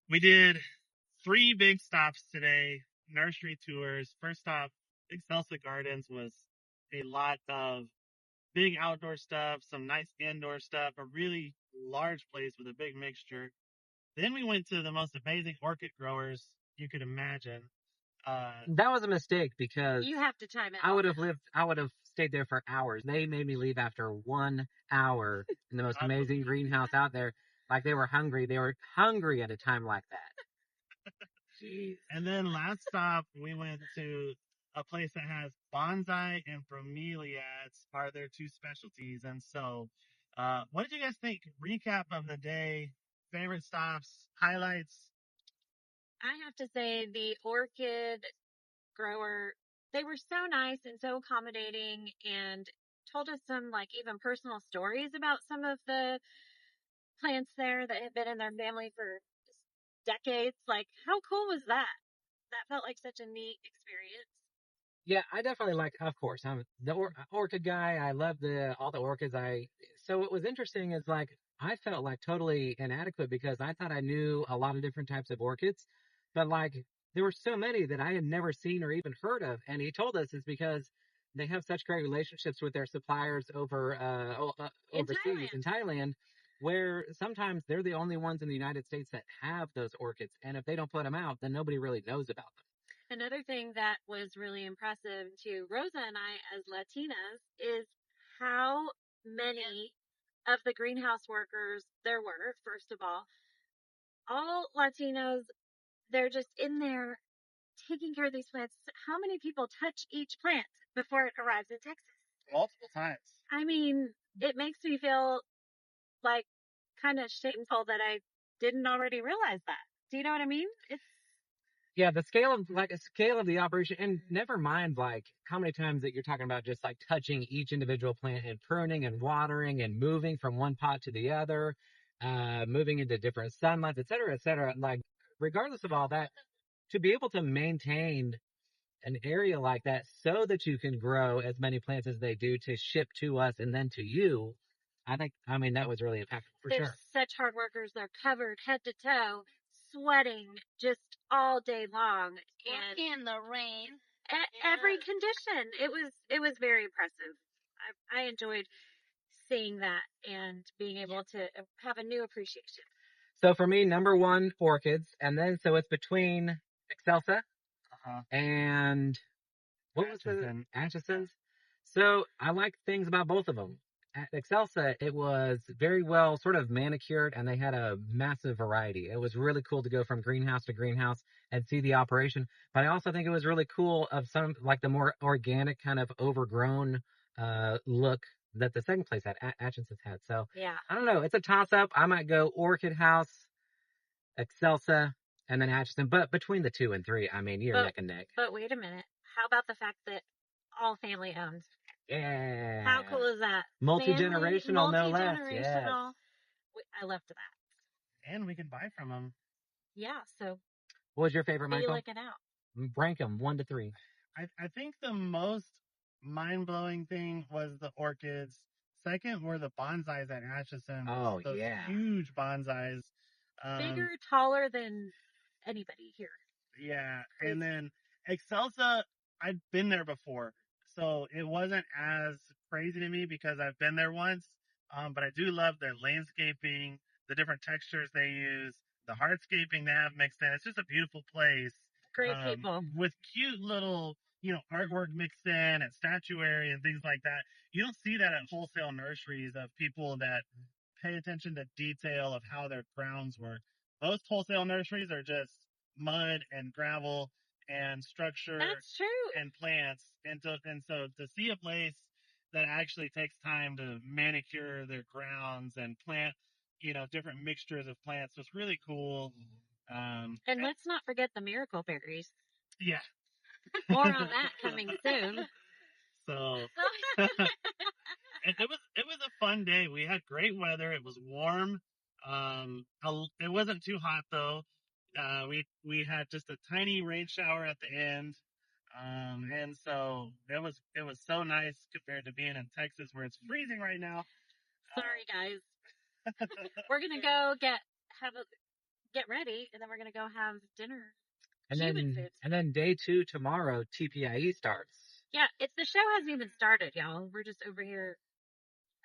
We did three big stops today, nursery tours. First stop, Excelsa Gardens was a lot of big outdoor stuff, some nice indoor stuff, a really large place with a big mixture. Then we went to the most amazing orchid growers you could imagine. That was a mistake because You have to time it. I would have stayed there for hours. They made me leave after 1 hour in the most I amazing believe greenhouse out there. Like they were hungry. They were hungry at a time like that. Jeez. And then last stop, we went to a place that has bonsai and bromeliads are their two specialties. And so, what did you guys think? Recap of the day, favorite stops, highlights. I have to say the orchid grower, they were so nice and so accommodating and told us some like even personal stories about some of the plants there that had been in their family for decades. Like, how cool was that? That felt like such a neat experience. Yeah, I definitely like. Of course, I'm the orchid guy. I love the all the orchids. So what was interesting is like I felt like totally inadequate because I thought I knew a lot of different types of orchids, but like there were so many that I had never seen or even heard of. And he told us it's because they have such great relationships with their suppliers In overseas Thailand. in Thailand, where sometimes they're the only ones in the United States that have those orchids, and if they don't put them out, then nobody really knows about them. Another thing that was really impressive to Rosa and I as Latinas is how many of the greenhouse workers there were, first of all Latinos, they're just in there taking care of these plants. How many people touch each plant before it arrives in Texas? Multiple times. I mean, it makes me feel like kind of shameful that I didn't already realize that. Do you know what I mean? It's Yeah, the scale of the operation, and never mind like how many times that you're talking about just like touching each individual plant and pruning and watering and moving from one pot to the other, moving into different sunlights, et cetera, et cetera. Like, regardless of all that, to be able to maintain an area like that so that you can grow as many plants as they do to ship to us and then to you, I mean, that was really impactful for they're sure. such hard workers. They're covered head to toe, sweating just all day long, and in the rain. every condition. It was very impressive. I enjoyed seeing that and being able to have a new appreciation. So for me, number one, orchids, and then so it's between Excelsa Uh-huh. and what was the Atchison. Atchison's? So I like things about both of them. At Excelsa, it was very well sort of manicured and they had a massive variety. It was really cool to go from greenhouse to greenhouse and see the operation. But I also think it was really cool of some like the more organic kind of overgrown look that the second place had, Atchison's had. So Yeah. I don't know. It's a toss up. I might go Orchid House, Excelsa, and then Atchison. But between the 2 and 3, I mean, you're But neck and neck. but wait a minute. How about the fact that all family owned? Yeah. How cool is that? Multi-generational, no less. Yes. Multi-generational. I loved that. And we can buy from them. Yeah. So What was your favorite, be Michael? looking out. Rank them 1 to 3. I think the most mind blowing thing was the orchids. Second were the bonsais at Atchison. Oh, Those yeah. huge bonsais. Bigger, taller than anybody here. Yeah. Crazy. And then Excelsa, I'd been there before. So it wasn't as crazy to me because I've been there once. But I do love their landscaping, the different textures they use, the hardscaping they have mixed in. It's just a beautiful place. Great people. With cute little, artwork mixed in and statuary and things like that. You don't see that at wholesale nurseries of people that pay attention to detail of how their grounds work. Most wholesale nurseries are just mud and gravel and structure That's true. and plants. And so to see a place that actually takes time to manicure their grounds and plant, different mixtures of plants was really cool. And let's not forget the miracle berries. Yeah. More on that coming soon. So it was a fun day. We had great weather. It was warm. It wasn't too hot though. We had just a tiny rain shower at the end. And so it was so nice compared to being in Texas where it's freezing right now. Sorry guys. We're gonna go get ready, and then we're gonna go have dinner. And Human then, food. and then day 2 tomorrow, TPIE starts. Yeah, the show hasn't even started, y'all. We're just over here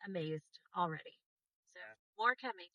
amazed already. So more coming.